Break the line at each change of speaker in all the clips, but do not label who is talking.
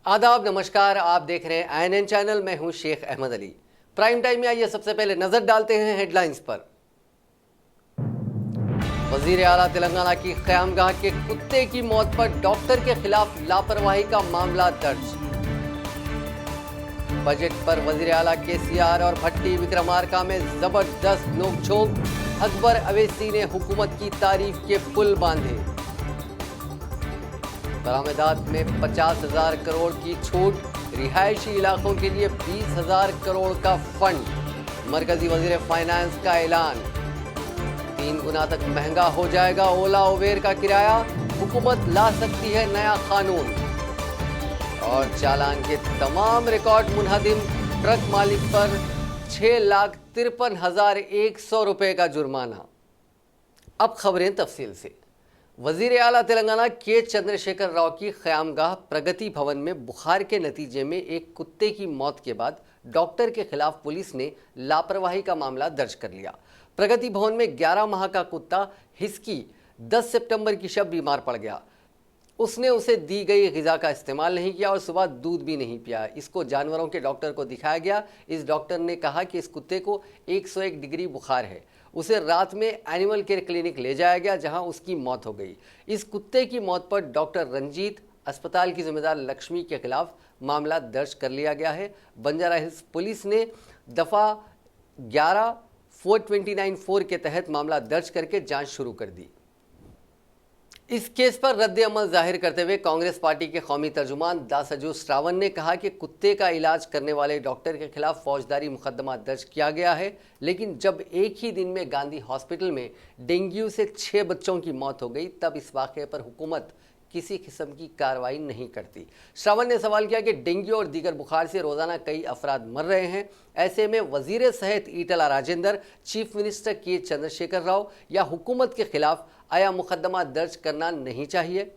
आदाब, नमस्कार। आप देख रहे हैं INN चैनल। मैं हूं शेख अहमद अली। प्राइम टाइम में आइए सबसे पहले नजर डालते हैं हेडलाइंस पर। वजीर आला तेलंगाना की क़यामगाह के कुत्ते की मौत पर डॉक्टर के खिलाफ लापरवाही का मामला दर्ज। बजट पर वजीर आला KCR और भट्टी विक्रमार्का में जबरदस्त नोकझोंक। अकबर अवैसी ने हुकूमत की तारीफ के पुल बांधे। बरामदात में 50,000 करोड़ की छूट, रिहायशी इलाकों के लिए 20,000 करोड़ का फंड। मरकजी वजीर फाइनेंस का ऐलान। 3 गुना तक महंगा हो जाएगा ओला उबेर का किराया, हुकूमत ला सकती है नया कानून। और चालान के तमाम रिकॉर्ड मुनहदिम, ट्रक मालिक पर 6,53,100 रुपए का जुर्माना। अब खबरें तफसील से। वजीर आला तेलंगाना के चंद्रशेखर राव की क़यामगाह प्रगति भवन में बुखार के नतीजे में एक कुत्ते की मौत के बाद डॉक्टर के खिलाफ पुलिस ने लापरवाही का मामला दर्ज कर लिया। प्रगति भवन में 11 माह का कुत्ता हिस्की 10 सितंबर की शब बीमार पड़ गया। उसने उसे दी गई ग़िज़ा का इस्तेमाल नहीं किया और सुबह दूध भी नहीं पिया। इसको जानवरों के डॉक्टर को दिखाया गया। इस डॉक्टर ने कहा कि इस कुत्ते को 101 डिग्री बुखार है। उसे रात में एनिमल केयर क्लिनिक ले जाया गया, जहां उसकी मौत हो गई। इस कुत्ते की मौत पर डॉक्टर रंजीत, अस्पताल की जिम्मेदार लक्ष्मी के खिलाफ मामला दर्ज कर लिया गया है। बंजारा हिल्स पुलिस ने दफ़ा 11-429-4 के तहत मामला दर्ज करके जांच शुरू कर दी। इस केस पर रद्द अमल जाहिर करते हुए कांग्रेस पार्टी के कौमी तर्जुमान दासजू श्रावण ने कहा कि कुत्ते का इलाज करने वाले डॉक्टर के खिलाफ फौजदारी मुकदमा दर्ज किया गया है, लेकिन जब एक ही दिन में गांधी हॉस्पिटल में डेंगू से 6 बच्चों की मौत हो गई, तब इस वाक़े पर हुकूमत किसी किस्म की कार्रवाई नहीं करती। श्रावण ने सवाल किया कि डेंगू और दीगर बुखार से रोज़ाना कई अफराद मर रहे हैं। ऐसे में वजीर सेहत ईटला राजेंद्र, चीफ मिनिस्टर के चंद्रशेखर राव या हुकूमत के खिलाफ आया मुकदमा दर्ज करना नहीं चाहिए।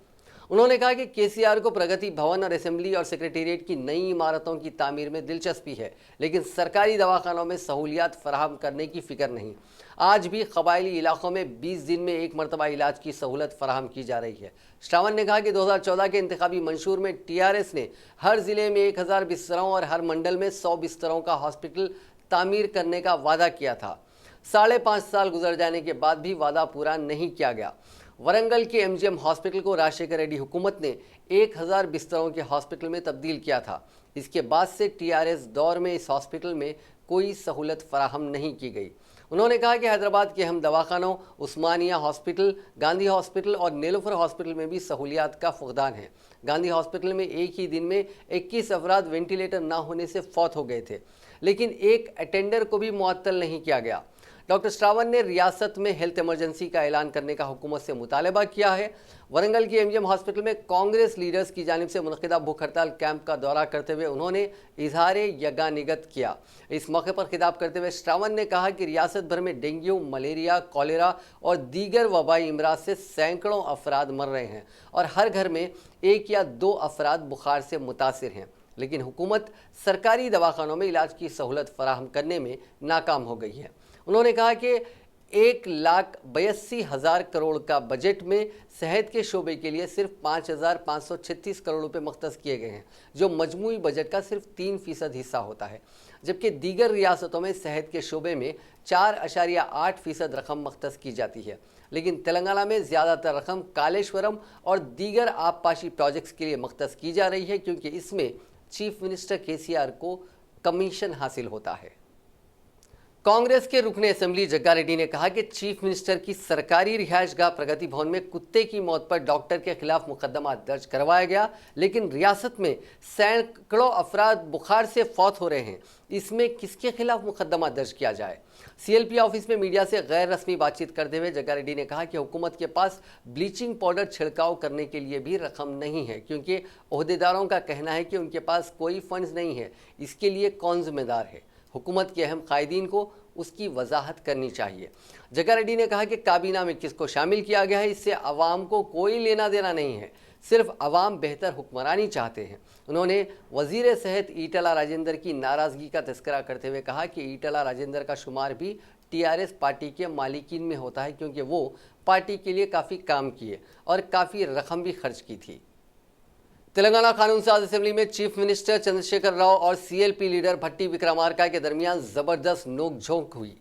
उन्होंने कहा कि KCR को प्रगति भवन और असेंबली और सेक्रेटेरिएट की नई इमारतों की तामीर में दिलचस्पी है, लेकिन सरकारी दवाखानों में सहूलियात फराहम करने की फिक्र नहीं। आज भी कबायली इलाकों में 20 दिन में एक मरतबा इलाज की सहूलत फराहम की जा रही है। श्रावण ने कहा कि 2014 के इंतखाबी मंशूर में TRS ने हर जिले में 1000 बिस्तरों और हर मंडल में 100 बिस्तरों का हॉस्पिटल तामीर करने का वादा किया था। 5.5 साल गुजर जाने के बाद भी वादा पूरा नहीं किया गया। वरंगल के MGM हॉस्पिटल को राजशेखर रेड्डी हुकूमत ने 1000 बिस्तरों के हॉस्पिटल में तब्दील किया था। इसके बाद से TRS दौर में इस हॉस्पिटल में कोई सहूलत फराहम नहीं की गई। उन्होंने कहा कि हैदराबाद के अहम दवाखानों उस्मानिया हॉस्पिटल, गांधी हॉस्पिटल और नेलोफर हॉस्पिटल में भी सहूलियात का फुकदान है। गांधी हॉस्पिटल में एक ही दिन में 21 अफराद वेंटिलेटर ना होने से फौत हो गए थे, लेकिन एक अटेंडर को भी मुअत्तल नहीं किया गया। डॉक्टर श्रावण ने रियासत में हेल्थ इमरजेंसी का ऐलान करने का हुकूमत से मुतालबा किया है। वरंगल की MGM हॉस्पिटल में कांग्रेस लीडर्स की जानिब से मुनक़िदा भूख हड़ताल कैंप का दौरा करते हुए उन्होंने इजहार यगानिगत किया। इस मौके पर खिताब करते हुए श्रावण ने कहा कि रियासत भर में डेंगू, मलेरिया, कॉलेरा और दीगर वबाई अमराज से सैकड़ों अफराद मर रहे हैं और हर घर में 1 या 2 अफराद बुखार से मुतासिर हैं, लेकिन हुकूमत सरकारी दवाखानों में इलाज की सहूलत फराहम करने में नाकाम हो गई है। उन्होंने कहा कि 1,82,000 करोड़ का बजट में सेहत के शोबे के लिए सिर्फ 5,536 करोड़ रुपए मख्तस किए गए हैं, जो मजमूई बजट का सिर्फ 3% हिस्सा होता है, जबकि दीगर रियासतों में सेहत के शोबे में 4.8% रकम मख्तस की जाती है। लेकिन तेलंगाना में ज़्यादातर रकम कालेश्वरम और दीगर आबपाशी प्रोजेक्ट्स के लिए मख्तस की जा रही है, क्योंकि इसमें चीफ मिनिस्टर KCR को कमीशन हासिल होता है। कांग्रेस के रुकने असेंबली जग्गा रेड्डी ने कहा कि चीफ मिनिस्टर की सरकारी रिहायशगाह प्रगति भवन में कुत्ते की मौत पर डॉक्टर के खिलाफ मुकदमा दर्ज करवाया गया, लेकिन रियासत में सैकड़ों अफराद बुखार से फौत हो रहे हैं। इसमें किसके खिलाफ मुकदमा दर्ज किया जाए? CLP ऑफिस में मीडिया से गैर रस्मी बातचीत करते हुए जग्गा रेड्डी ने कहा कि हुकूमत के पास ब्लीचिंग पाउडर छिड़काव करने के लिए भी रकम नहीं है, क्योंकि ओहदेदारों का कहना है कि उनके पास कोई फंड्स नहीं है। इसके लिए कौन जिम्मेदार है? हुकूमत के अहम कायदीन को उसकी वजाहत करनी चाहिए। जग्गा रेड्डी ने कहा कि काबीना में किसको शामिल किया गया है, इससे अवाम को कोई लेना देना नहीं है, सिर्फ अवाम बेहतर हुक्मरानी चाहते हैं। उन्होंने वजीर सेहत ईटला राजेंद्र की नाराज़गी का तस्करा करते हुए कहा कि ईटला राजेंद्र का शुमार भी TRS पार्टी के मालिकीन में होता है, क्योंकि वो पार्टी के लिए काफ़ी काम किए और काफ़ी रकम भी खर्च की थी। तेलंगाना कानून साज असेंबली में चीफ मिनिस्टर चंद्रशेखर राव और सीएलपी लीडर भट्टी विक्रमार्का के दरमियान जबरदस्त नोकझोंक हुई,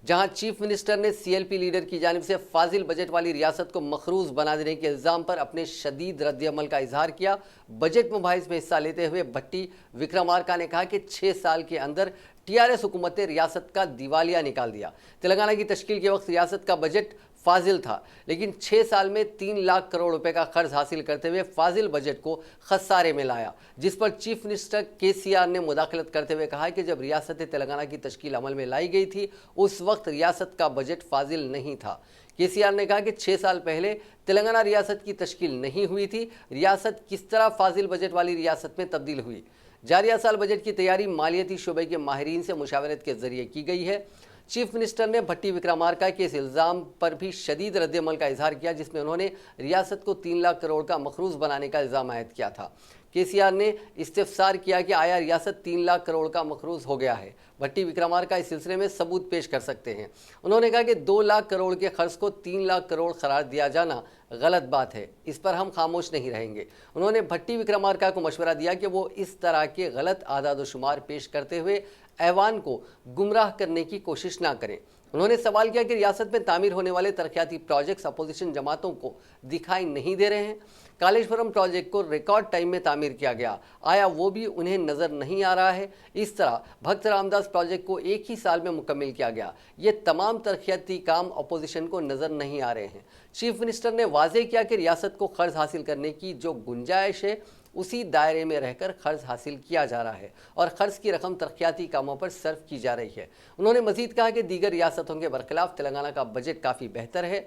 जहां चीफ मिनिस्टर ने सीएलपी लीडर की जानिब से फाजिल बजट वाली रियासत को मखरूज बना देने के इल्जाम पर अपने शदीद रद्द-ए-अमल का इजहार किया। बजट मुबाहिस में हिस्सा लेते हुए भट्टी विक्रमार्का ने कहा कि 6 साल के अंदर टीआरएस हुकूमत ने रियासत का दिवालिया निकाल दिया। तेलंगाना की तश्कील के वक्त रियासत का बजट फाजिल था, लेकिन 6 साल में 3 लाख करोड़ रुपए का कर्ज हासिल करते हुए फाजिल बजट को खसारे में लाया, जिस पर चीफ मिनिस्टर केसीआर ने मुदाखलत करते हुए कहा कि जब रियासत तेलंगाना की तश्कील अमल में लाई गई थी उस वक्त रियासत का बजट फाजिल नहीं था। केसीआर ने कहा कि 6 साल पहले तेलंगाना रियासत की तश्कील नहीं हुई थी। रियासत किस तरह फाजिल बजट वाली रियासत में तब्दील हुई? जारिया साल बजट की तैयारी मालियती शोबे के माहिरीन से मुशावरत के जरिए की गई है। चीफ मिनिस्टर ने भट्टी विक्रमार्का के इस इल्ज़ाम पर भी शदीद रद्द-ए-अमल का इजहार किया, जिसमें उन्होंने रियासत को 3 लाख करोड़ का मखरूज बनाने का इल्ज़ाम आयद किया था। केसीआर ने इस्तिफसार किया कि आया रियासत 3 लाख करोड़ का मखरूज हो गया है। भट्टी विक्रमार्का इस सिलसिले में सबूत पेश कर सकते हैं। उन्होंने कहा कि 2 लाख करोड़ के खर्च को 3 लाख करोड़ करार दिया जाना गलत बात है, इस पर हम खामोश नहीं रहेंगे। उन्होंने भट्टी विक्रमार्का को मशवरा दिया कि वो इस तरह के गलत आदाद-ओ-शुमार पेश करते हुए ऐवान को गुमराह करने की कोशिश ना करें। उन्होंने सवाल किया कि रियासत में तामीर होने वाले तरक्याती प्रोजेक्ट्स अपोजिशन जमातों को दिखाई नहीं दे रहे हैं। कालेश्वरम प्रोजेक्ट को रिकॉर्ड टाइम में तामीर किया गया, आया वो भी उन्हें नजर नहीं आ रहा है? इस तरह भक्त रामदास प्रोजेक्ट को 1 ही साल में मुकम्मल किया गया। ये तमाम तरक्याती काम अपोजिशन को नजर नहीं आ रहे हैं। चीफ मिनिस्टर ने वाज़ेह किया कि रियासत को कर्ज हासिल करने की जो गुंजाइश है उसी दायरे में रहकर कर्ज हासिल किया जा रहा है और कर्ज की रकम तरक्याती कामों पर सर्व की जा रही है। उन्होंने मजीद कहा कि दीगर रियासतों के बरखिलाफ तेलंगाना का बजट काफ़ी बेहतर है।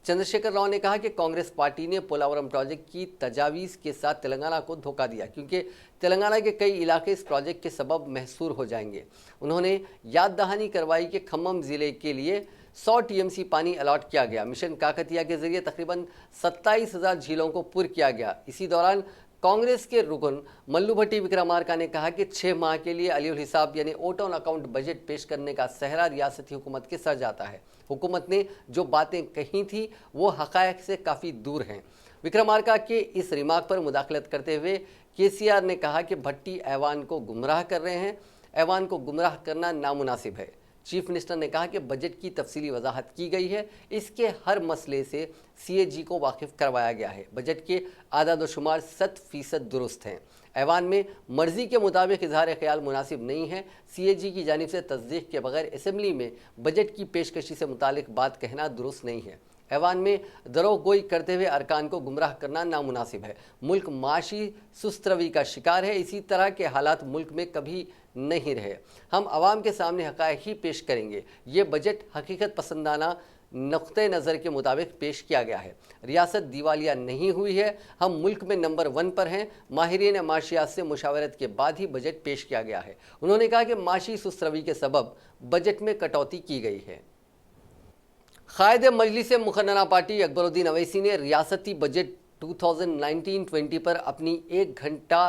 चंद्रशेखर राव ने कहा कि कांग्रेस पार्टी ने पोलावरम प्रोजेक्ट की तजावीज़ के साथ तेलंगाना को धोखा दिया, क्योंकि तेलंगाना के कई इलाके इस प्रोजेक्ट के सबब महसूर हो जाएंगे। उन्होंने याद दहानी करवाई कि खम्मम ज़िले के लिए 100 टीएमसी पानी अलॉट किया गया। मिशन काकतिया के जरिए तकरीबन 27,000 झीलों को पुर किया गया। इसी दौरान कांग्रेस के रुकन मल्लू भट्टी विक्रमार्का ने कहा कि 6 माह के लिए अलीउल हिसाब यानी आउट ऑन अकाउंट बजट पेश करने का सहरा रियासती हुकूमत के सर जाता है। हुकूमत ने जो बातें कही थी वो हक़ायक़ से काफ़ी दूर हैं। विक्रमार्का के इस रिमार्क पर मुदाखलत करते हुए केसीआर ने कहा कि भट्टी ऐवान को गुमराह कर रहे हैं। ऐवान को गुमराह करना नामुनासिब है। चीफ मिनिस्टर ने कहा कि बजट की तफसीली वजाहत की गई है, इसके हर मसले से सीएजी को वाकिफ करवाया गया है। बजट के आदाद-ओ-शुमार 100% दुरुस्त हैं। ऐवान में मर्जी के मुताबिक इजहार ख्याल मुनासिब नहीं है। सीएजी की जानिब से तस्दीक के बगैर असेंबली में बजट की पेशकशी से मुतालिक बात कहना दुरुस्त नहीं है। ऐवान में दरोगोई करते हुए अरकान को गुमराह करना नामुनासिब है। मुल्क माशी सुस्त रवी का शिकार है। इसी तरह के हालात मुल्क में कभी नहीं रहे। हम आवाम के सामने हक़ाइक़ ही पेश करेंगे। ये बजट हकीकत पसंदाना नुक्ते नज़र के मुताबिक पेश किया गया है। रियासत दिवालिया नहीं हुई है। हम मुल्क में नंबर 1 पर हैं। माहिरीन माशियात से मुशावरत के बाद ही बजट पेश किया गया है। उन्होंने कहा कि माशी सुस्त रवी के सबब बजट में कटौती की गई है। क़ायद मजलिस मुक़न्नरा पार्टी अकबरुद्दीन अवैसी ने रियासती बजट 2019-20 पर अपनी 1 घंटा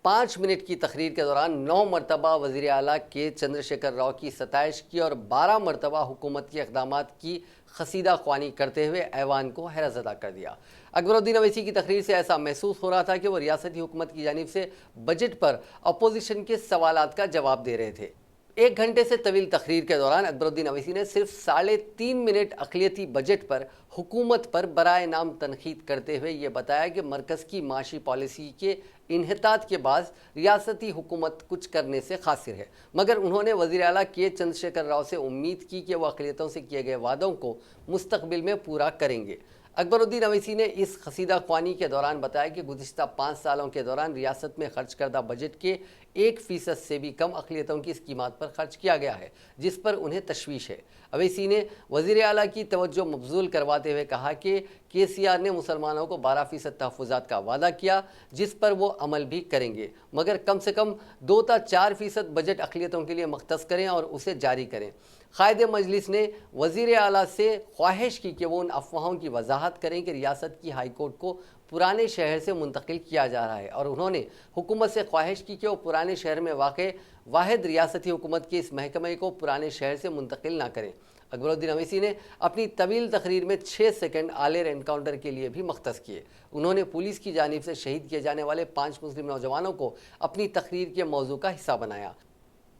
5 मिनट की तकरीर के दौरान 9 मरतबा वज़ीर आला के चंद्रशेखर राव की सताइश की और 12 मरतबा हुकूमत के इक़दामात की खसीदा ख्वानी करते हुए ऐवान को हैरतज़दा कर दिया। अकबरुद्दीन अवैसी की तकरीर से ऐसा महसूस हो रहा था कि वो रियासती हुकूमत की जानिब से बजट पर अपोजिशन के सवालात का जवाब दे रहे थे। 1 घंटे से तवील तकरीर के दौरान अकबरुद्दीन अवैसी ने सिर्फ 3.5 मिनट अक़लियती बजट पर हुकूमत पर बराए नाम तनकीद करते हुए ये बताया कि मरकज़ की माशी पॉलिसी के इन्हितात के बाद रियासती हुकूमत कुछ करने से क़ासिर है, मगर उन्होंने वज़ीर आला के चंद्रशेखर राव से उम्मीद की कि वह अक़लियतों से किए गए वादों को मुस्तक़बिल में पूरा करेंगे। अकबरुद्दीन अवैसी ने इस खसीदा ख्वानी के दौरान बताया कि गुज़िश्ता 5 सालों के दौरान रियासत में खर्च करदा बजट के 1% से भी कम अक़लियतों की स्कीमात पर खर्च किया गया है, जिस पर उन्हें तशवीश है। अवैसी ने वज़ीर आला की तवज्जो मबजूल करवाते हुए कहा कि केसीआर ने मुसलमानों को 12% तहफ़्फ़ुज़ात का वादा किया, जिस पर वो अमल भी करेंगे, मगर कम से कम 2-4% बजट अक़लियतों के लिए मख्तस करें और उसे जारी करें। क़ायद मजलिस ने वज़ीर आला से ख्वाहिश की कि वो उन अफवाहों की वजाहत करें कि रियासत की हाई कोर्ट को पुराने शहर से मुंतकिल किया जा रहा है, और उन्होंने हुकूमत से ख्वाहिश की कि वो पुराने शहर में वाक़ वाहिद रियासती हुकूमत के इस महकमे को पुराने शहर से मुंतकिल ना करें। اکبرالدین اویسی نے اپنی طویل تقریر میں 6 سیکنڈ آلیر انکاؤنٹر کے لیے بھی مختص کیے۔ انہوں نے پولیس کی جانب سے شہید کیے جانے والے 5 مسلم نوجوانوں کو اپنی تقریر کے موضوع کا حصہ بنایا۔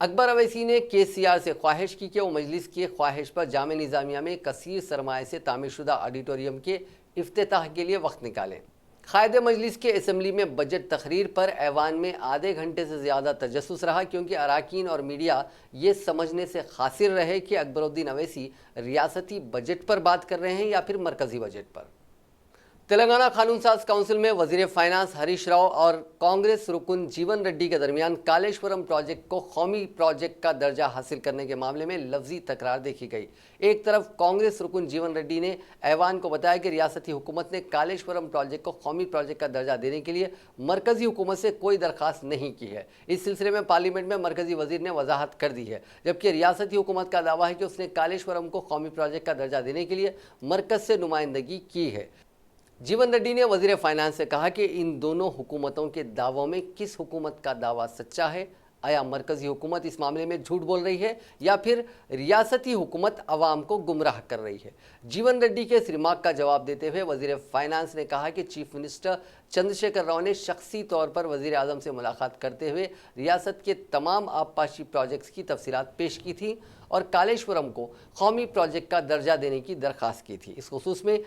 اکبر اویسی نے KCR سے خواہش کی کہ وہ مجلس کی خواہش پر جامعہ نظامیہ میں کثیر سرمایہ سے تعمیر شدہ آڈیٹوریم کے افتتاح کے لیے وقت نکالیں۔ قائد مجلس کے اسمبلی میں بجٹ تقریر پر ایوان میں آدھے گھنٹے سے زیادہ تجسس رہا، کیونکہ اراکین اور میڈیا یہ سمجھنے سے قاصر رہے کہ اکبرالدین اویسی ریاستی بجٹ پر بات کر رہے ہیں یا پھر مرکزی بجٹ پر۔ تلنگانہ قانون ساز کونسل میں وزیر فائنانس ہریش راؤ اور کانگریس رکن جیون ریڈی کے درمیان کالیشورم پروجیکٹ کو قومی پروجیکٹ کا درجہ حاصل کرنے کے معاملے میں لفظی تکرار دیکھی گئی۔ ایک طرف کانگریس رکن جیون ریڈی نے ایوان کو بتایا کہ ریاستی حکومت نے کالیشورم پروجیکٹ کو قومی پروجیکٹ کا درجہ دینے کے لیے مرکزی حکومت سے کوئی درخواست نہیں کی ہے۔ اس سلسلے میں پارلیمنٹ میں مرکزی وزیر نے وضاحت کر دی ہے، جبکہ ریاستی حکومت کا دعویٰ ہے کہ اس نے کالیشورم کو قومی پروجیکٹ کا درجہ دینے کے لیے مرکز سے نمائندگی کی ہے۔ جیون ریڈی نے وزیر فائنانس سے کہا کہ ان دونوں حکومتوں کے دعووں میں کس حکومت کا دعویٰ سچا ہے؟ آیا مرکزی حکومت اس معاملے میں جھوٹ بول رہی ہے یا پھر ریاستی حکومت عوام کو گمراہ کر رہی ہے؟ جیون ریڈی کے اس ریمارک کا جواب دیتے ہوئے وزیر فائنانس نے کہا کہ چیف منسٹر چندرشیکھر راؤ نے شخصی طور پر وزیر اعظم سے ملاقات کرتے ہوئے ریاست کے تمام آبپاشی پروجیکٹس کی تفصیلات پیش کی تھیں اور کالیشورم کو قومی پروجیکٹ کا درجہ دینے کی درخواست کی تھی۔ اس خصوص میں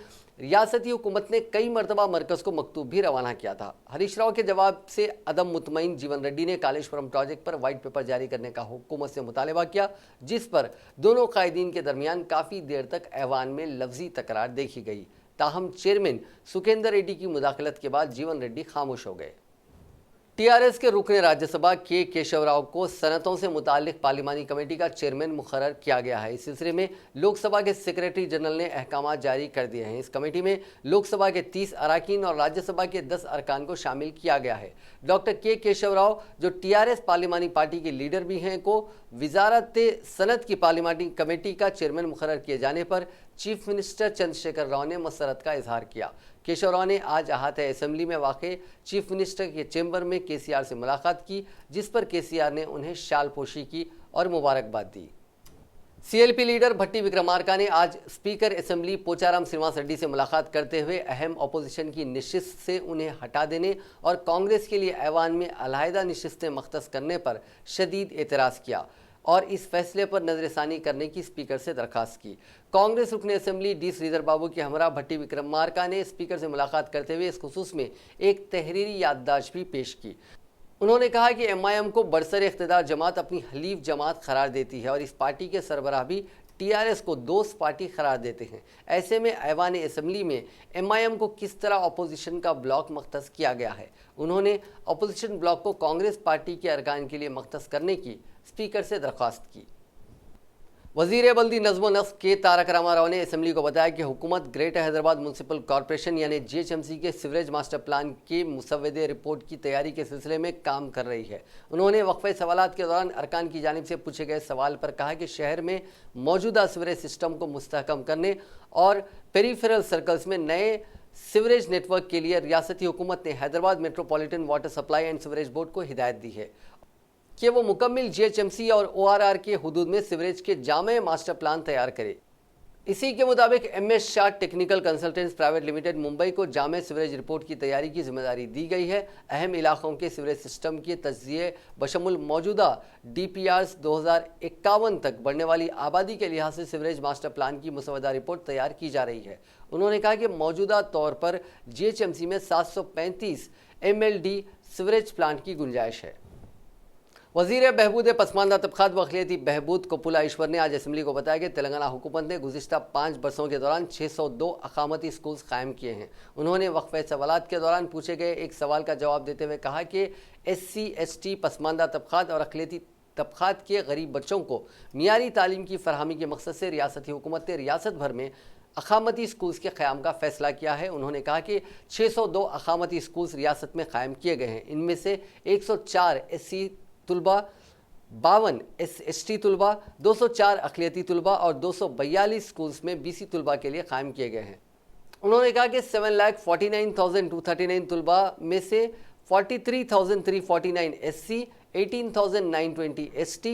ریاستی حکومت نے کئی مرتبہ مرکز کو مکتوب بھی روانہ کیا تھا۔ ہریش راؤ کے جواب سے عدم مطمئن جیون ریڈی نے کالیشورم پروجیکٹ پر وائٹ پیپر جاری کرنے کا حکومت سے مطالبہ کیا، جس پر دونوں قائدین کے درمیان کافی دیر تک ایوان میں لفظی تکرار دیکھی گئی۔ تاہم چیئرمین سکھیندر ریڈی کی مداخلت کے بعد جیون ریڈی خاموش ہو گئے۔ TRS کے رکن راجیہ سبھا کے کیشو راؤ کو صنعتوں سے متعلق پارلیمانی کمیٹی کا چیئرمین مقرر کیا گیا ہے۔ اس سلسلے میں لوک سبھا کے سیکریٹری جنرل نے احکامات جاری کر دیے ہیں۔ اس کمیٹی میں لوک سبھا کے 30 اراکین اور راجیہ سبھا کے 10 ارکان کو شامل کیا گیا ہے۔ ڈاکٹر کیشو راؤ، جو TRS پارلیمانی پارٹی کے لیڈر بھی ہیں، کو وزارت صنعت کی پارلیمانی کمیٹی کا چیئرمین مقرر کیے جانے پر چیف منسٹر چندرشیکھر راؤ نے مسرت کا اظہار کیا۔ کیشو راؤ نے آج احاطہ اسمبلی میں واقع چیف منسٹر کے چیمبر میں KCR سے ملاقات کی، جس پر KCR نے انہیں شال پوشی کی اور مبارکباد دی۔ CLP لیڈر بھٹی وکرمارکا نے آج اسپیکر اسمبلی پوچارام سرینواس ریڈی سے ملاقات کرتے ہوئے اہم اپوزیشن کی نشست سے انہیں ہٹا دینے اور کانگریس کے لیے ایوان میں علیحدہ نشستیں مختص کرنے پر شدید اعتراض کیا اور اس فیصلے پر نظر ثانی کرنے کی اسپیکر سے درخواست کی۔ کانگریس رکن اسمبلی ڈی سریدھر بابو کے ہمراہ بھٹی وکرمارکا نے اسپیکر سے ملاقات کرتے ہوئے اس خصوص میں ایک تحریری یادداشت بھی پیش کی۔ انہوں نے کہا کہ MIM کو برسر اقتدار جماعت اپنی حلیف جماعت قرار دیتی ہے اور اس پارٹی کے سربراہ بھی TRS کو دوست پارٹی قرار دیتے ہیں۔ ایسے میں ایوان اسمبلی میں MIM کو کس طرح اپوزیشن کا بلاک مختص کیا گیا ہے؟ انہوں نے اپوزیشن بلاک کو کانگریس پارٹی کے ارکان کے لیے مختص کرنے کی اسپیکر سے درخواست کی۔ وزیر بلدی نظم و نسق کے تارک راما راؤ نے اسمبلی کو بتایا کہ حکومت گریٹر حیدرآباد میونسپل کارپوریشن یعنی GHMC کے سیوریج ماسٹر پلان کی مسودہ رپورٹ کی تیاری کے سلسلے میں کام کر رہی ہے۔ انہوں نے وقفہ سوالات کے دوران ارکان کی جانب سے پوچھے گئے سوال پر کہا کہ شہر میں موجودہ سیوریج سسٹم کو مستحکم کرنے اور پیریفیرل سرکلز میں نئے سیوریج نیٹ ورک کے لیے ریاستی حکومت نے Hyderabad metropolitan water supply and sewerage board کو ہدایت دی ہے کہ وہ مکمل GHMC اور ORR کے حدود میں سیوریج کے جامع ماسٹر پلان تیار کرے۔ اسی کے مطابق MS Shah technical consultants private limited Mumbai کو جامع سیوریج رپورٹ کی تیاری کی ذمہ داری دی گئی ہے۔ اہم علاقوں کے سیوریج سسٹم کے تجزیے بشمول موجودہ DPRs 2051 تک بڑھنے والی آبادی کے لحاظ سے سیوریج ماسٹر پلان کی مسودہ رپورٹ تیار کی جا رہی ہے۔ انہوں نے کہا کہ موجودہ طور پر GHMC میں 735 MLD سیوریج پلانٹ کی گنجائش ہے۔ وزیر بہبود پسماندہ طبقات و اقلیتی بہبود کپولا ایشور نے آج اسمبلی کو بتایا کہ تلنگانہ حکومت نے گزشتہ 5 برسوں کے دوران 602 اقامتی اسکولز قائم کیے ہیں۔ انہوں نے وقفہ سوالات کے دوران پوچھے گئے ایک سوال کا جواب دیتے ہوئے کہا کہ SC ST پسماندہ طبقات اور اقلیتی طبقات کے غریب بچوں کو معیاری تعلیم کی فراہمی کے مقصد سے ریاستی حکومت نے ریاست بھر میں اقامتی اسکولز کے قیام کا فیصلہ کیا ہے۔ انہوں نے کہا کہ 602 اقامتی اسکولز ریاست میں قائم کیے گئے ہیں۔ ان میں سے 104 SC طلبہ، 52 ST طلبہ، 204 اقلیتی طلبہ اور 242 اسکولز میں BC طلبہ کے لیے قائم کیے گئے ہیں۔ انہوں نے کہا کہ 7,49,239 طلبہ میں سے 43,349 SC، 18,920 ST،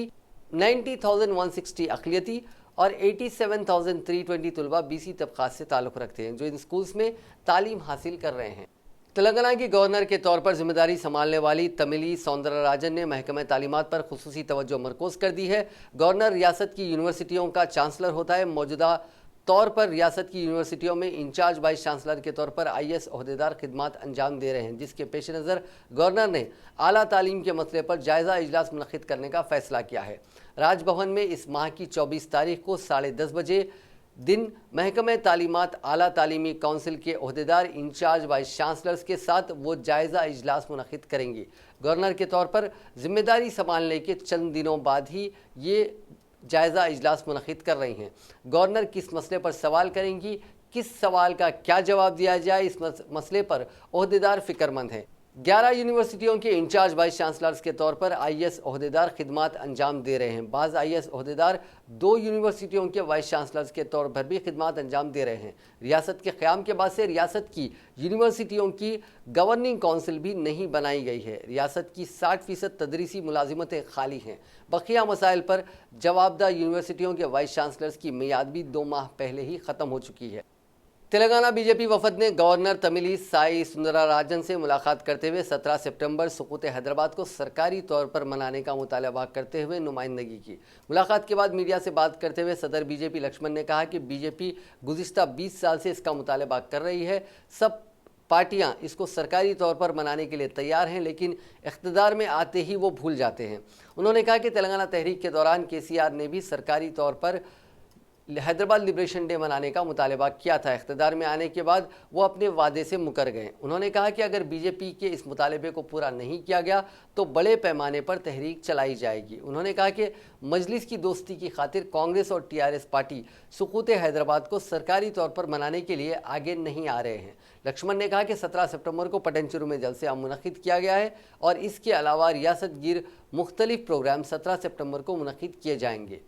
90,160 اقلیتی और 87,320 तलबा BC तबकात से ताल्लुक़ रखते हैं जो इन स्कूल्स में तालीम हासिल कर रहे हैं। तेलंगाना की गवर्नर के तौर पर जिम्मेदारी संभालने वाली तमिली सौंदरराजन ने महकमे तालीमात पर खुसूसी तवज्जो मरकूज़ कर दी है। गवर्नर रियासत की यूनिवर्सिटियों का चांसलर होता है। मौजूदा तौर पर रियासत की यूनिवर्सिटियों में इंचार्ज वाइस चांसलर के तौर पर IAS ओहदेदार खिदमात अंजाम दे रहे हैं, जिसके पेश नज़र गवर्नर ने आला तालीम के मसले पर जायज़ा इजलास मुनक़िद करने का फैसला किया है। राजभवन में इस माह की 24 तारीख को 10:30 बजे दिन महकमे तालीमात आला तालीमी काउंसिल के ओहदेदार इंचार्ज वाइस चांसलर्स के साथ वो जायज़ा इजलास मुनक़िद करेंगी। गवर्नर के तौर पर जिम्मेदारी संभालने के चंद दिनों बाद ही ये जायज़ा इजलास मुनक़िद कर रही हैं। गवर्नर किस मसले पर सवाल करेंगी, किस सवाल का क्या जवाब दिया जाए, इस मसले पर ओहदेदार फ़िक्रमंद हैं। 11 यूनिवर्सिटियों के इंचार्ज वाइस चांसलर्स के तौर पर IAS ओहदेदार खिदमात अंजाम दे रहे हैं। बाज़ IAS ओहदेदार 2 यूनिवर्सिटियों के वाइस चांसलर्स के तौर पर भी खिदमात अंजाम दे रहे हैं। रियासत के क़याम के बाद से रियासत की यूनिवर्सिटियों की गवर्निंग काउंसिल भी नहीं बनाई गई है। रियासत की 60% तदरीसी मुलाजिमतें खाली हैं। बकिया मसाइल पर जवाबदा यूनिवर्सिटियों के वाइस चांसलर्स की मियाद भी 2 माह पहले ही ख़त्म हो चुकी है। तेलंगाना BJP वफद ने गवर्नर तमिली साई सुंदरराजन से मुलाकात करते हुए 17 सितंबर सुकूत हैदराबाद को सरकारी तौर पर मनाने का मुतालबा करते हुए नुमाइंदगी की। मुलाकात के बाद मीडिया से बात करते हुए सदर BJP लक्ष्मण ने कहा कि BJP गुज़िश्ता 20 साल से इसका मुतालबा कर रही है। सब पार्टियां इसको सरकारी तौर पर मनाने के लिए तैयार हैं, लेकिन इख्तिदार में आते ही वो भूल जाते हैं। उन्होंने कहा कि तेलंगाना तहरीक के दौरान KCR ने भी सरकारी तौर पर हैदराबाद लिबरेशन डे मनाने का मुतालबा किया था। इख्तिदार में आने के बाद वो अपने वादे से मुकर गए। उन्होंने कहा कि अगर BJP के इस मुतालबे को पूरा नहीं किया गया तो बड़े पैमाने पर तहरीक चलाई जाएगी। उन्होंने कहा कि मजलिस की दोस्ती की खातिर कांग्रेस और TRS पार्टी सुकूत हैदराबाद को सरकारी तौर पर मनाने के लिए आगे नहीं आ रहे हैं। लक्ष्मण ने कहा कि 17 सितंबर को पटनचेरू में जलसा मुनक़िद किया गया है और इसके अलावा रियासत गिर मुख्तलिफ प्रोग्राम 17 सितंबर को मुनक़िद किए जाएंगे।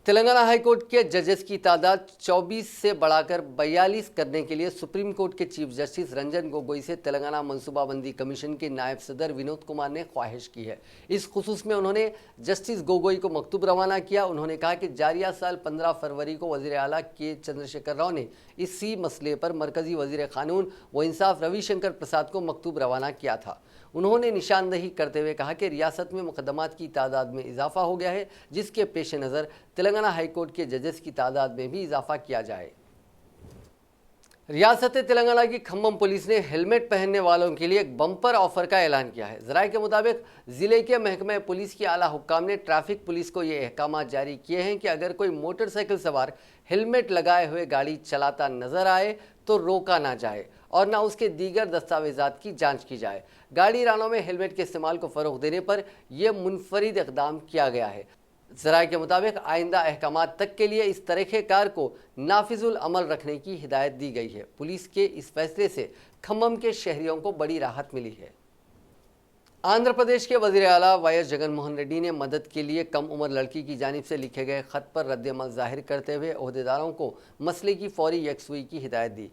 तेलंगाना हाई कोर्ट के जजेस की तादाद 24 से बढ़ाकर 42 करने के लिए सुप्रीम कोर्ट के चीफ जस्टिस रंजन गोगोई से तेलंगाना मनसूबाबंदी कमीशन के नायब सदर विनोद कुमार ने ख्वाहिश की है। इस खुसूस में उन्होंने जस्टिस गोगोई को मकतूब रवाना किया। उन्होंने कहा कि जारिया साल 15 फरवरी को वज़ीर आला के चंद्रशेखर राव ने इसी मसले पर मरकज़ी वज़ीर क़ानून व इंसाफ रविशंकर प्रसाद को मकतूब रवाना किया था। उन्होंने निशानदही करते हुए कहा कि रियासत में मुकदमात की तादाद में इजाफा हो गया है, जिसके पेश नज़र तेलंगाना हाई कोर्ट के जजेस की तादाद में भी इजाफा किया जाए। रियासत तेलंगाना की खम्मम पुलिस ने हेलमेट पहनने वालों के लिए एक बम्पर ऑफर का ऐलान किया है। ज़राए के मुताबिक ज़िले के महकमे पुलिस की आला हुक्काम ने ट्रैफिक पुलिस को ये अहकाम जारी किए हैं कि अगर कोई मोटरसाइकिल सवार हेलमेट लगाए हुए गाड़ी चलाता नजर आए तो रोका ना जाए और ना उसके दीगर दस्तावेजात की जांच की जाए। गाड़ी रानों में हेलमेट के इस्तेमाल को फ़रोग़ देने पर यह मुनफरिद इक़दाम किया गया है। ज़राए के मुताबिक आइंदा अहकामात तक के लिए इस तरीक़े कार को नाफिजुल अमल रखने की हिदायत दी गई है। पुलिस के इस फैसले से खम्मम के शहरियों को बड़ी राहत मिली है। आंध्र प्रदेश के वज़ीर आला YS जगनमोहन रेड्डी ने मदद के लिए कम उम्र लड़की की जानिब से लिखे गए ख़त पर रद्द-ए-अमल ज़ाहिर करते हुए ओहदेदारों को मसले की फौरी यकसुई की हिदायत दी।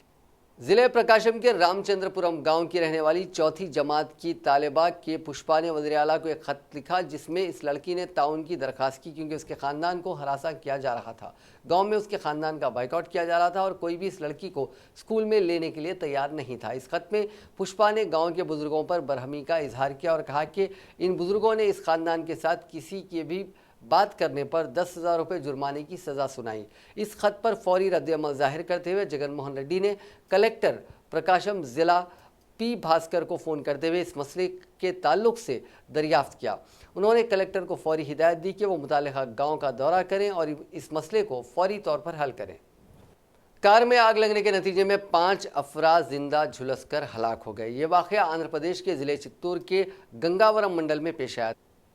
ज़िले प्रकाशम के रामचंद्रपुरम गांव की रहने वाली चौथी जमात की तालिबा के पुष्पा ने वज़ीर आला को एक ख़त लिखा, जिसमें इस लड़की ने ताउन की दरख्वास्त की क्योंकि उसके ख़ानदान को हरासा किया जा रहा था। गांव में उसके ख़ानदान का बाइकआउट किया जा रहा था और कोई भी इस लड़की को स्कूल में लेने के लिए तैयार नहीं था। इस ख़त में पुष्पा ने गाँव के बुज़ुर्गों पर बरहमी का इजहार किया और कहा कि इन बुज़ुर्गों ने इस ख़ानदान के साथ किसी के भी बात करने पर 10,000 रुपये जुर्माने की सज़ा सुनाई। इस खत पर फौरी रद्द-ए-अमल ज़ाहिर करते हुए जगनमोहन रेड्डी ने कलेक्टर प्रकाशम ज़िला P भास्कर को फ़ोन करते हुए इस मसले के ताल्लुक़ से दरियाफ्त किया। उन्होंने कलेक्टर को फौरी हिदायत दी कि वो मुतालिका गाँव का दौरा करें और इस मसले को फौरी तौर पर हल करें। कार में आग लगने के नतीजे में 5 अफराद जिंदा झुलसकर हलाक हो गए। ये वाक़या आंध्र प्रदेश के ज़िले चित्तूर के गंगावरम मंडल में पेश आया।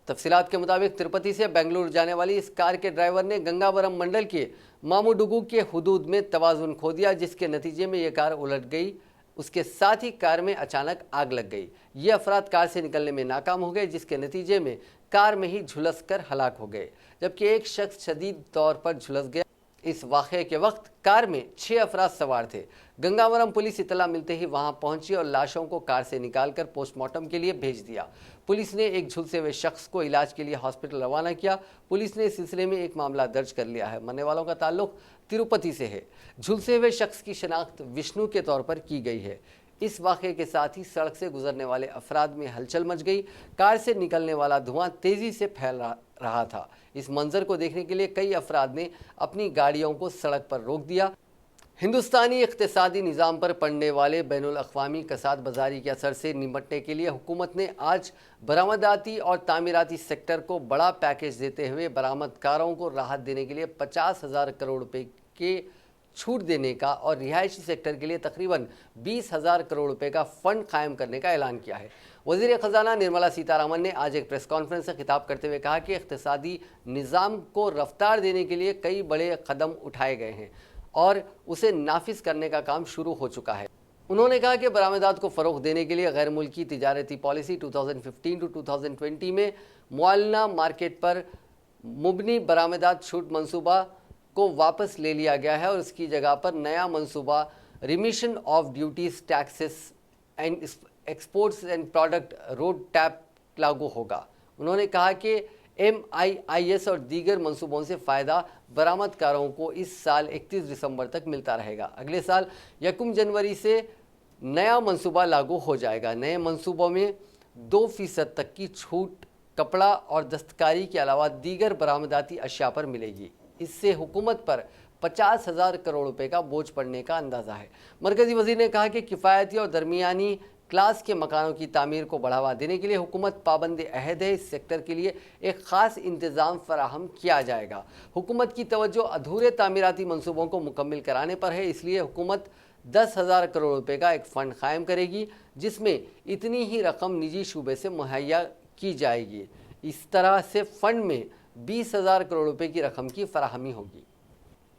तफसीलात के मुताबिक तिरुपति से बेंगलुरु जाने वाली इस कार के ड्राइवर ने गंगावरम मंडल के मामूडुगु के हुदूद में तवाज़ुन खो दिया, जिसके नतीजे में यह कार उलट गई। उसके साथ ही कार में अचानक आग लग गई। ये अफराद कार से निकलने में नाकाम हो गए, जिसके नतीजे में कार में ही झुलस कर हलाक हो गए, जबकि एक शख्स शदीद तौर पर झुलस गया। इस वाक़ये के वक्त कार में 6 अफराद सवार थे। गंगावरम पुलिस इतला मिलते ही वहां पहुंची और लाशों को कार से निकालकर पोस्टमार्टम के लिए भेज दिया। पुलिस ने एक झुलसे हुए शख्स को इलाज के लिए हॉस्पिटल रवाना किया। पुलिस ने इस सिलसिले में एक मामला दर्ज कर लिया है। मरने वालों का ताल्लुक तिरुपति से है। झुलसे हुए शख्स की शनाख्त विष्णु के तौर पर की गई है। इस वाक़ये के साथ ही सड़क से गुजरने वाले अफराद में हलचल मच गई। कार से निकलने वाला धुआं तेजी से फैल रहा था। इस मंजर को देखने के लिए कई अफराद ने अपनी गाड़ियों को सड़क पर रोक दिया। हिंदुस्तानी इक़्तिसादी निज़ाम पर पड़ने वाले बैनुल अक़वामी कसाद बाज़ारी के असर से निपटने के लिए हुकूमत ने आज बरामदाती और तामीराती सेक्टर को बड़ा पैकेज देते हुए बरामदकारों को राहत देने के लिए 50,000 करोड़ रुपए के छूट देने का और रिहायशी सेक्टर के लिए तकरीबन 20,000 करोड़ रुपए का फंड कायम करने का ऐलान किया है। वज़ीर ख़जाना निर्मला सीतारमण ने आज एक प्रेस कॉन्फ्रेंस से खिताब करते हुए कहा कि इक़्तिसादी निज़ाम को रफ्तार देने के लिए कई बड़े कदम उठाए गए हैं और उसे नाफिज करने का काम शुरू हो चुका है। उन्होंने कहा कि बरामदात को फ़रोग़ देने के लिए गैर मुल्की तिजारती पॉलिसी 2015-2020 में मुआलना मार्केट पर मुबनी बरामदात छूट मंसूबा को वापस ले लिया गया है और इसकी जगह पर नया मंसूबा remission of duties taxes and exports and product road tap लागू होगा। उन्होंने कहा कि MIIS और दीगर मंसूबों से फ़ायदा बरामदकारों को इस साल 31 दिसंबर तक मिलता रहेगा। अगले साल 1 जनवरी से नया मंसूबा लागू हो जाएगा। नए मंसूबों में 2% तक की छूट कपड़ा और दस्तकारी के अलावा दीगर बरामदाती अशिया पर मिलेगी। इससे हुकूमत पर 50,000 करोड़ रुपए का बोझ पड़ने का अंदाज़ा है। मरकज़ी वज़ीर ने कहा कि किफ़ायती और दरमियानी क्लास के मकानों की तामीर को बढ़ावा देने के लिए हुकूमत पाबंद अहद है। इस सेक्टर के लिए एक ख़ास इंतज़ाम फराहम किया जाएगा। हुकूमत की तवज्जो अधूरे तामीराती मंसूबों को मुकम्मल कराने पर है, इसलिए हुकूमत 10,000 करोड़ रुपए का एक फ़ंड कायम करेगी जिसमें इतनी ही रकम निजी शूबे से मुहैया की जाएगी। इस तरह से फ़ंड में 20,000 करोड़ रुपए की रकम की फराहमी होगी।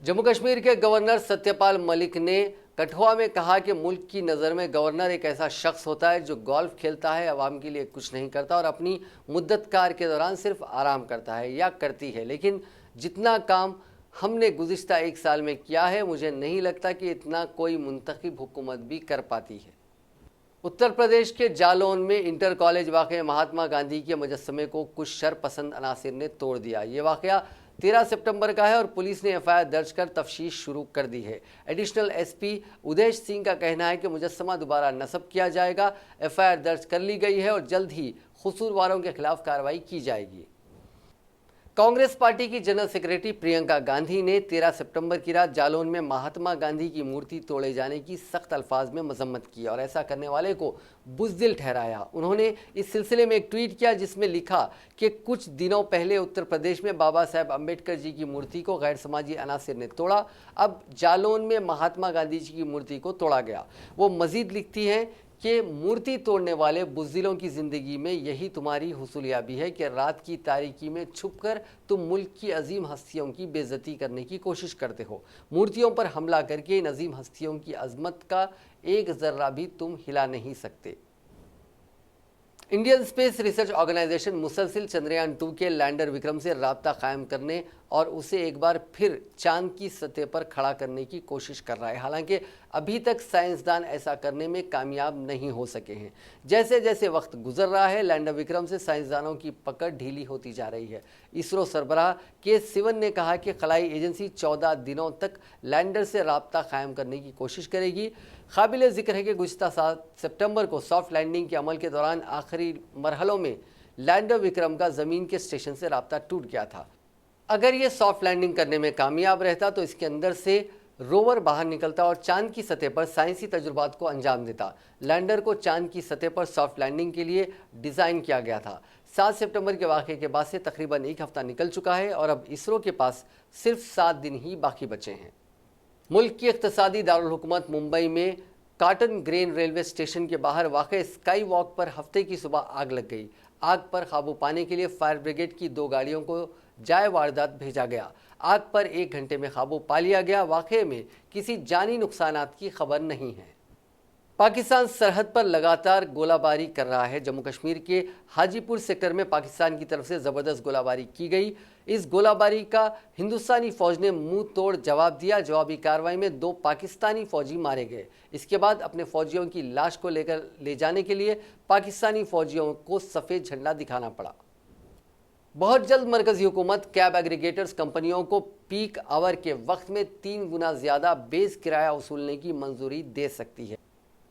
जम्मू कश्मीर के गवर्नर सत्यपाल मलिक ने कठुआ में कहा कि मुल्क की नज़र में गवर्नर एक ऐसा शख्स होता है जो गोल्फ खेलता है, आवाम के लिए कुछ नहीं करता और अपनी मुद्दतकार के दौरान सिर्फ आराम करता है या करती है। लेकिन जितना काम हमने गुज़िश्ता 1 साल में किया है, मुझे नहीं लगता कि इतना कोई मुंतखब हुकूमत भी कर पाती है। उत्तर प्रदेश के जालौन में इंटर कॉलेज वाक़े महात्मा गांधी के मुजस्समे को कुछ शरपसंद अनासिर ने तोड़ दिया। ये वाक़या 13 सितंबर का है और पुलिस ने FIR दर्ज कर तफ्तीश शुरू कर दी है। एडिशनल SP उदेश सिंह का कहना है कि मुजस्समा दोबारा नस्ब किया जाएगा। FIR दर्ज कर ली गई है और जल्द ही कसूरवारों के खिलाफ कार्रवाई की जाएगी। कांग्रेस पार्टी की जनरल सेक्रेटरी प्रियंका गांधी ने 13 सितंबर की रात जालौन में महात्मा गांधी की मूर्ति तोड़े जाने की सख्त अल्फाज में मजम्मत की और ऐसा करने वाले को बुज़दिल ठहराया। उन्होंने इस सिलसिले में एक ट्वीट किया जिसमें लिखा कि कुछ दिनों पहले उत्तर प्रदेश में बाबा साहेब अम्बेडकर जी की मूर्ति को गैर समाजी अनासिर ने तोड़ा, अब जालौन में महात्मा गांधी जी की मूर्ति को तोड़ा गया। वो मजीद लिखती हैं कि मूर्ति तोड़ने वाले बुज़दिलों की ज़िंदगी में यही तुम्हारी हुसूलियाबी है कि रात की तारीकी में छुपकर तुम मुल्क की अजीम हस्तियों की बेइज्जती करने की कोशिश करते हो। मूर्तियों पर हमला करके इन अजीम हस्तियों की अजमत का एक ज़र्रा भी तुम हिला नहीं सकते। इंडियन स्पेस रिसर्च ऑर्गेनाइजेशन मुसलसिल चंद्रयान 2 के लैंडर विक्रम से राब्ता कायम करने और उसे एक बार फिर चांद की सतह पर खड़ा करने की कोशिश कर रहा है। हालांकि अभी तक साइंसदान ऐसा करने में कामयाब नहीं हो सके हैं। जैसे जैसे वक्त गुजर रहा है, लैंडर विक्रम से साइंसदानों की पकड़ ढीली होती जा रही है। इसरो सरबराह के सिवन ने कहा कि खलाई एजेंसी 14 दिनों तक लैंडर से राब्ता कायम करने की कोशिश करेगी। काबिल ज़िक्र है कि गुज़िश्ता 7 सितंबर को सॉफ्ट लैंडिंग के अमल के दौरान आखिरी मरहलों में लैंडर विक्रम का ज़मीन के स्टेशन से राब्ता टूट गया था। अगर ये सॉफ्ट लैंडिंग करने में कामयाब रहता तो इसके अंदर से रोवर बाहर निकलता और चांद की सतह पर साइंसी तजुर्बात को अंजाम देता। लैंडर को चांद की सतह पर सॉफ्ट लैंडिंग के लिए डिज़ाइन किया गया था। 7 सितंबर के वाक़े के बाद से तकरीबन 1 हफ़्ता निकल चुका है और अब इसरो के पास सिर्फ 7 दिन ही बाकी बचे हैं। मुल्क की इक़्तिसादी दारुल हुकूमत मुंबई में कॉटन ग्रेन रेलवे स्टेशन के बाहर वाक़े स्काई वॉक पर हफ्ते की सुबह आग लग गई। आग पर काबू पाने के लिए फायर ब्रिगेड की 2 गाड़ियों को जाए वारदात भेजा गया। आग पर 1 घंटे में काबू पा लिया गया। वाक़े में किसी जानी नुकसानात की खबर नहीं है। पाकिस्तान सरहद पर लगातार गोलाबारी कर रहा है। जम्मू कश्मीर के हाजीपुर सेक्टर में पाकिस्तान की तरफ से ज़बरदस्त गोलाबारी की गई। इस गोलाबारी का हिंदुस्तानी फौज ने मुंह तोड़ जवाब दिया। जवाबी कार्रवाई में 2 पाकिस्तानी फौजी मारे गए। इसके बाद अपने फौजियों की लाश को लेकर ले जाने के लिए पाकिस्तानी फौजियों को सफ़ेद झंडा दिखाना पड़ा। बहुत जल्द मरकजी हुकूमत कैब एग्रीगेटर्स कंपनियों को पीक आवर के वक्त में 3 गुना ज़्यादा बेस किराया वसूलने की मंजूरी दे सकती है।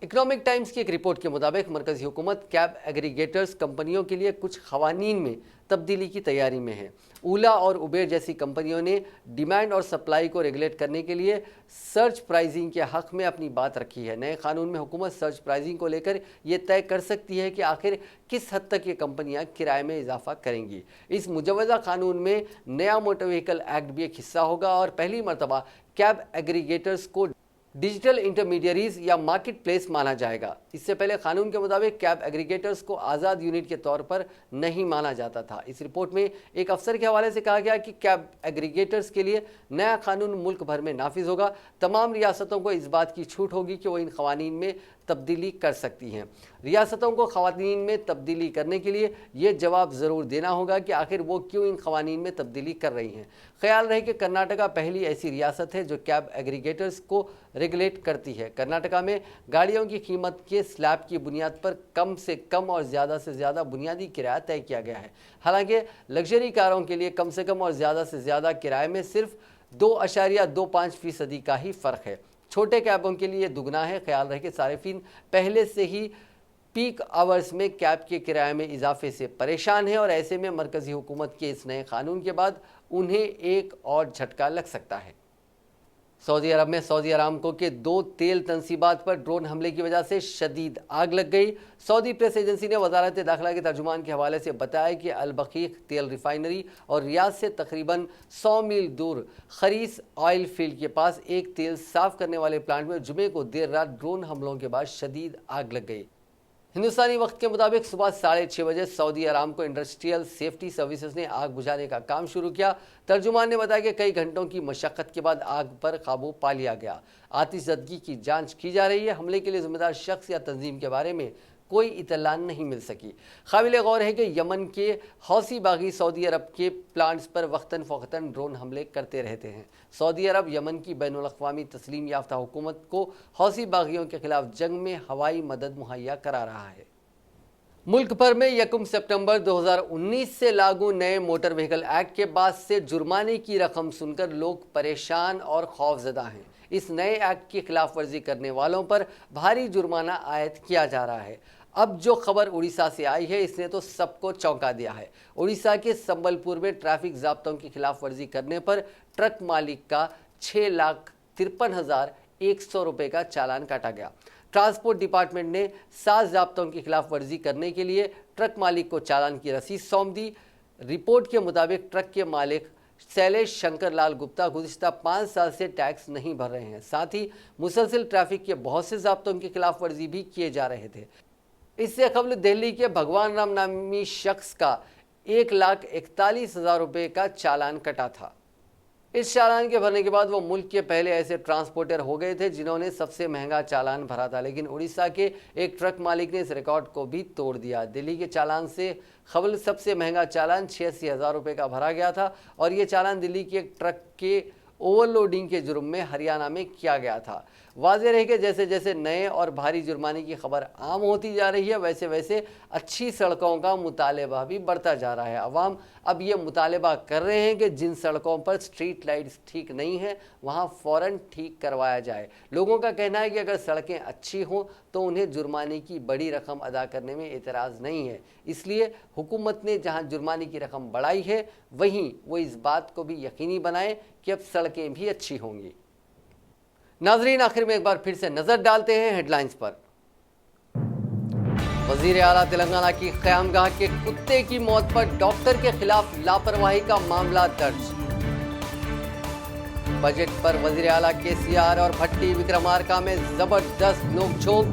इकोनॉमिक टाइम्स की एक रिपोर्ट के मुताबिक मरकजी हुकूमत कैब एग्रीगेटर्स कंपनियों के लिए कुछ खवानीन में तब्दीली की तैयारी में है। ओला और उबेर जैसी कंपनियों ने डिमांड और सप्लाई को रेगुलेट करने के लिए सर्च प्राइसिंग के हक़ में अपनी बात रखी है। नए कानून में हुकूमत सर्च प्राइसिंग को लेकर ये तय कर सकती है कि आखिर किस हद तक ये कंपनियां किराए में इजाफा करेंगी। इस मुजवज़ा कानून में नया मोटर व्हीकल एक्ट भी एक हिस्सा होगा और पहली मरतबा कैब एग्रीगेटर्स को डिजिटल इंटरमीडियरीज या मार्केट प्लेस माना जाएगा। इससे पहले कानून के मुताबिक कैब एग्रीगेटर्स को आज़ाद यूनिट के तौर पर नहीं माना जाता था। इस रिपोर्ट में एक अफसर के हवाले से कहा गया कि कैब एग्रीगेटर्स के लिए नया कानून मुल्क भर में नाफिज होगा। तमाम रियासतों को इस बात की छूट होगी कि वो इन खवानीन में तब्दीली कर सकती हैं। रियासतों को खवानीन में तब्दीली करने के लिए ये जवाब ज़रूर देना होगा कि आखिर वो क्यों इन खवानीन में तब्दीली कर रही हैं। ख्याल रहे कि कर्नाटका पहली ऐसी रियासत है जो कैब एग्रीगेटर्स को रेगुलेट करती है। कर्नाटका में गाड़ियों की कीमत के स्लैब की बुनियाद पर कम से कम और ज़्यादा से ज़्यादा बुनियादी किराया तय किया गया है। हालांकि लग्जरी कारों के लिए कम से कम और ज़्यादा से ज़्यादा किराए में सिर्फ 2.25% का ही फ़र्क है। छोटे कैबों के लिए दुगना है। ख्याल रहे कि सारिफिन पहले से ही पीक आवर्स में कैब के किराए में इजाफे से परेशान है और ऐसे में मरकजी हुकूमत के इस नए कानून के बाद उन्हें एक और झटका लग सकता है। सऊदी अरब में सऊदी अरामको के 2 तेल तंसीबात पर ड्रोन हमले की वजह से शदीद आग लग गई। सऊदी प्रेस एजेंसी ने वजारत दाखिला के तर्जुमान के हवाले से बताया कि अल-बकीक तेल रिफाइनरी और रियाद से तकरीबन 100 मील दूर खरीस ऑयल फील्ड के पास एक तेल साफ करने वाले प्लांट में जुमे को देर रात ड्रोन हमलों के बाद शदीद आग लग गई। हिंदुस्तानी वक्त के मुताबिक सुबह 6:30 बजे Saudi Aramco industrial safety services ने आग बुझाने का काम शुरू किया। तर्जुमान ने बताया कि कई घंटों की मशक्क़त के बाद आग पर काबू पा लिया गया। आतिशज़दगी की जांच की जा रही है। हमले के लिए जिम्मेदार शख्स या तंजीम के बारे में कोई इत्तला नहीं मिल सकी। काबिल गौर है कि यमन के हौसी बागी सऊदी अरब के प्लांट्स पर वक्तन फ़ौक़तन ड्रोन हमले करते रहते हैं। सऊदी अरब यमन की बैनुल अक़वामी तस्लीम याफ्ता हुकूमत को हौसी बागियों के खिलाफ जंग में हवाई मदद मुहैया करा रहा है। मुल्क भर में 1 सितंबर 2019 से लागू नए मोटर व्हीकल एक्ट के बाद से जुर्माने की रकम सुनकर लोग परेशान और खौफजदा हैं। इस नए एक्ट की खिलाफ वर्जी करने वालों पर भारी जुर्माना आयद किया जा रहा है। अब जो खबर उड़ीसा से आई है इसने तो सबको चौंका दिया है। उड़ीसा के संबलपुर में ट्रैफिक ज़ाब्तों की खिलाफ वर्जी करने पर ट्रक मालिक का 6,53,100 रुपये का चालान काटा गया। ट्रांसपोर्ट डिपार्टमेंट ने 7 ज़ाब्तों की खिलाफ वर्जी करने के लिए ट्रक मालिक को चालान की रसीद सौंप दी। रिपोर्ट के मुताबिक ट्रक के मालिक शैलेश शंकर लाल गुप्ता गुज़िश्ता 5 साल से टैक्स नहीं भर रहे हैं। साथ ही मुसलसल ट्रैफिक के बहुत से ज़ाब्तों की खिलाफ वर्जी भी किए जा रहे थे। इससे कबल दिल्ली के भगवान राम नामी शख्स का 1,41,000 रुपये का चालान कटा था। इस चालान के भरने के बाद वो मुल्क के पहले ऐसे ट्रांसपोर्टर हो गए थे जिन्होंने सबसे महंगा चालान भरा था। लेकिन उड़ीसा के एक ट्रक मालिक ने इस रिकॉर्ड को भी तोड़ दिया। दिल्ली के चालान से कबल सबसे महंगा चालान 86,000 रुपये का भरा गया था और ये चालान दिल्ली के एक ट्रक के ओवरलोडिंग के जुर्म में हरियाणा में किया गया था। वाज़ेह रहे कि जैसे जैसे नए और भारी जुर्माने की खबर आम होती जा रही है वैसे वैसे अच्छी सड़कों का मुतालबा भी बढ़ता जा रहा है। अवाम अब ये मुतालबा कर रहे हैं कि जिन सड़कों पर स्ट्रीट लाइट्स ठीक नहीं हैं वहाँ फ़ौरन ठीक करवाया जाए। लोगों का कहना है कि अगर सड़कें अच्छी हों तो उन्हें जुर्माने की बड़ी रकम अदा करने में एतराज़ नहीं है। इसलिए हुकूमत ने जहाँ जुर्माने की रकम बढ़ाई है वहीं वो इस बात को भी यकीनी बनाए कि अब सड़कें भी अच्छी होंगी। नाजरीन, आखिर में एक बार फिर से नजर डालते हैं हेडलाइंस पर। वजीर आला तेलंगाना की क़यामगाह के कुत्ते की मौत पर डॉक्टर के खिलाफ लापरवाही का मामला दर्ज। बजट पर वजीर आला केसीआर और भट्टी विक्रमार्का में जबरदस्त नोकझोंक।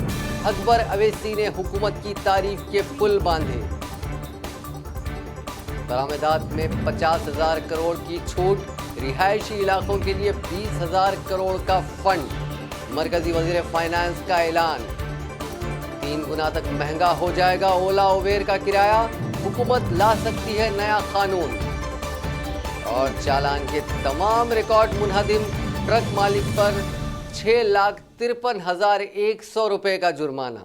अकबर अवैसी ने हुकूमत की तारीफ के पुल बांधे। बरामदात में 50,000 करोड़ की छूट। रिहायशी इलाकों के लिए 20,000 करोड़ का फंड। मरकजी वजीर फाइनेंस का ऐलान। 3 गुना तक महंगा हो जाएगा ओला उबेर का किराया। हुकूमत ला सकती है नया कानून। اور چالان کے تمام ریکارڈ منہدم، ٹرک مالک پر 6,53,100 روپے کا جرمانہ۔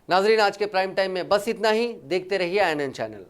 ناظرین، آج کے پرائم ٹائم میں بس اتنا ہی۔ دیکھتے رہیے INN چینل۔